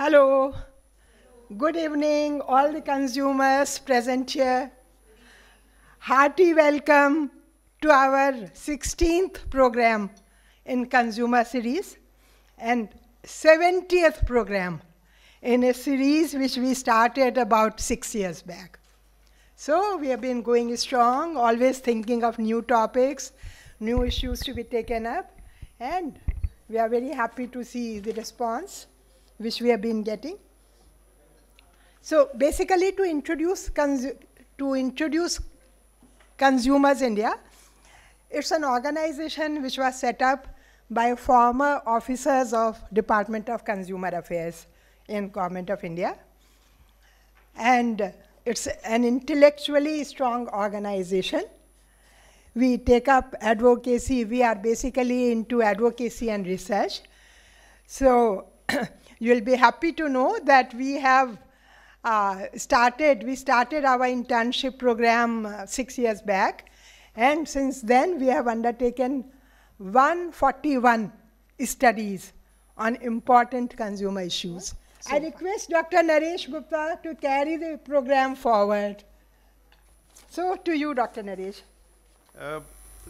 Hello. Good evening, all the consumers present here. Hearty welcome to our 16th program in Consumer Series and 70th program in a series which we started about 6 years back. So we have been going strong, always thinking of new topics, new issues to be taken up, and we are very happy to see the response which we have been getting. So basically to introduce Consumers India, it's an organization which was set up by former officers of Department of Consumer Affairs in Government of India. And it's an intellectually strong organization. We take up advocacy. We are basically into advocacy and research. So you'll be happy to know that we have started our internship program 6 years back. And since then, we have undertaken 141 studies on important consumer issues. So I request Dr. Naresh Gupta to carry the program forward. So to you, Dr. Naresh.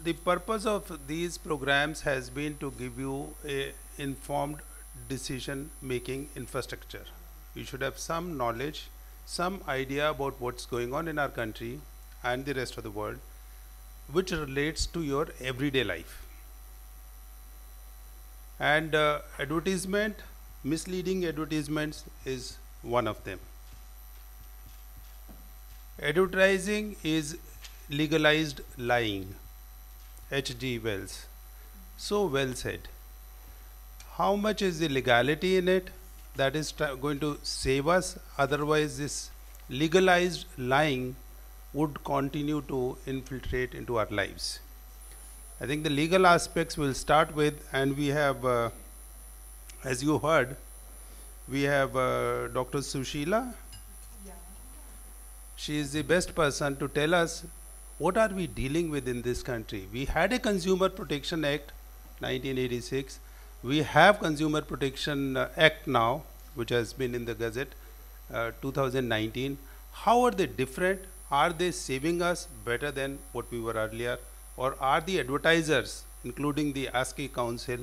The purpose of these programs has been to give you a informed decision-making infrastructure. You should have some knowledge, some idea about what's going on in our country and the rest of the world, which relates to your everyday life. And misleading advertisements is one of them. Advertising is legalized lying. H.G. Wells. So well said. How much is the legality in it? That is going to save us. Otherwise, this legalized lying would continue to infiltrate into our lives. I think the legal aspects we'll start with, and we have, as you heard, we have Dr. Sushila. Yeah. She is the best person to tell us what are we dealing with in this country. We had a Consumer Protection Act, 1986. We have Consumer Protection Act now, which has been in the Gazette, 2019. How are they different? Are they saving us better than what we were earlier? Or are the advertisers, including the ASCII Council,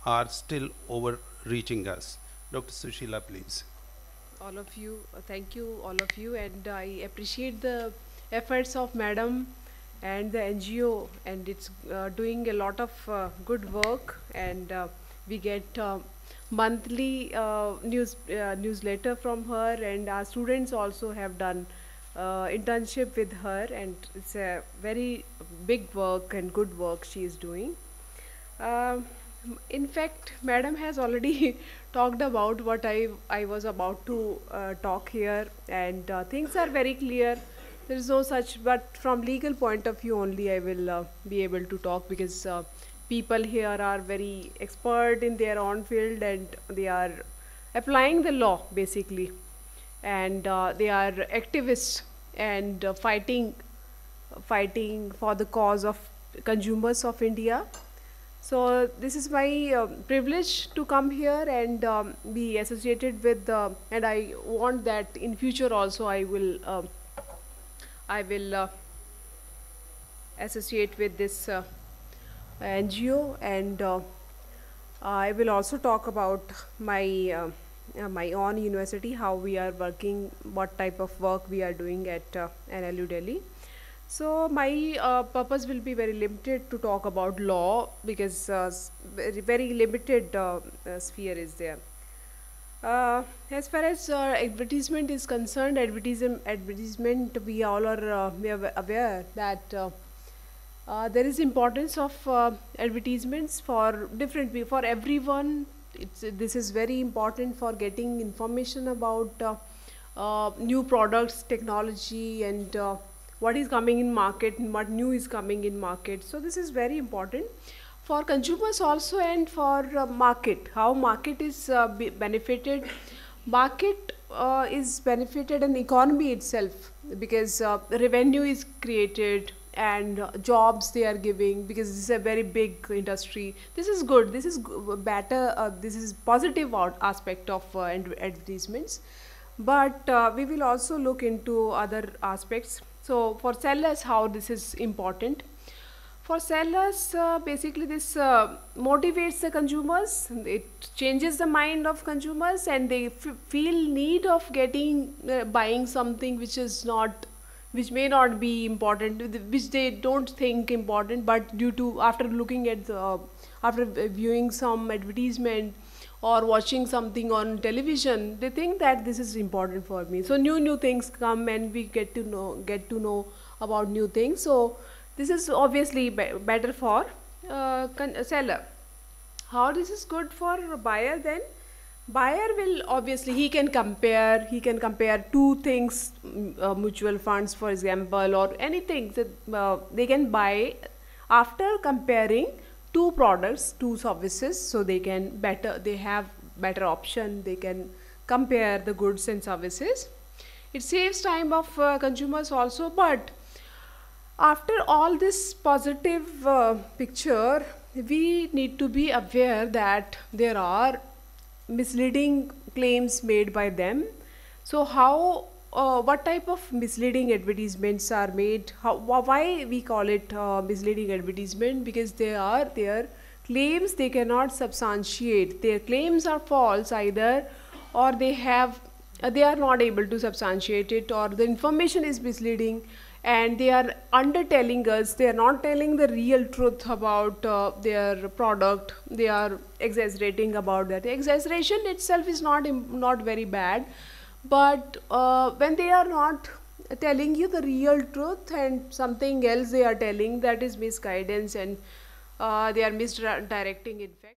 are still overreaching us? Dr. Sushila, please. All of you, thank you, all of you, and I appreciate the efforts of Madam and the NGO, and it's doing a lot of good work, and we get monthly newsletter from her, and our students also have done internship with her, and it's a very big work and good work she is doing. In fact, Madam has already talked about what I was about to talk here, and things are very clear. There is no such, but from legal point of view only I will be able to talk, because people here are very expert in their own field, and they are applying the law basically, and they are activists and fighting for the cause of consumers of India. So this is my privilege to come here and be associated with, and I want that in future also I will associate with this NGO, and I will also talk about my my own university, how we are working, what type of work we are doing at NLU Delhi. So my purpose will be very limited to talk about law, because very limited sphere is there. As far as advertisement is concerned, advertisement, we all are aware that there is importance of advertisements for for everyone. This is very important for getting information about new products, technology, and what is coming in market and what new is coming in market. So this is very important for consumers also, and for market, how market is benefited. Market is benefited in economy itself, because revenue is created, and jobs they are giving, because this is a very big industry. This is good, this is better, this is positive aspect of advertisements. But we will also look into other aspects. So for sellers, how this is important. For sellers, basically this motivates the consumers, it changes the mind of consumers, and they feel need of getting, buying something which is not, which may not be important, which they don't think important, but due to, after looking at the, after viewing some advertisement or watching something on television, they think that this is important for me. So new things come, and we get to know about new things. So this is obviously better for seller. How this is good for buyer then? Buyer will obviously, he can compare two things, mutual funds for example, or anything that they can buy after comparing two products, two services, so they have better option, they can compare the goods and services. It saves time of consumers also. But after all this positive picture, we need to be aware that there are misleading claims made by them. So how, what type of misleading advertisements are made? Why we call it misleading advertisement? Because they are their claims, they cannot substantiate. Their claims are false either, or they are not able to substantiate it, or the information is misleading, and they are undertelling us. They are not telling the real truth about their product. They are exaggerating about that. Exaggeration itself is not very bad, but when they are not telling you the real truth and something else they are telling, that is misguidance, and they are misdirecting in fact.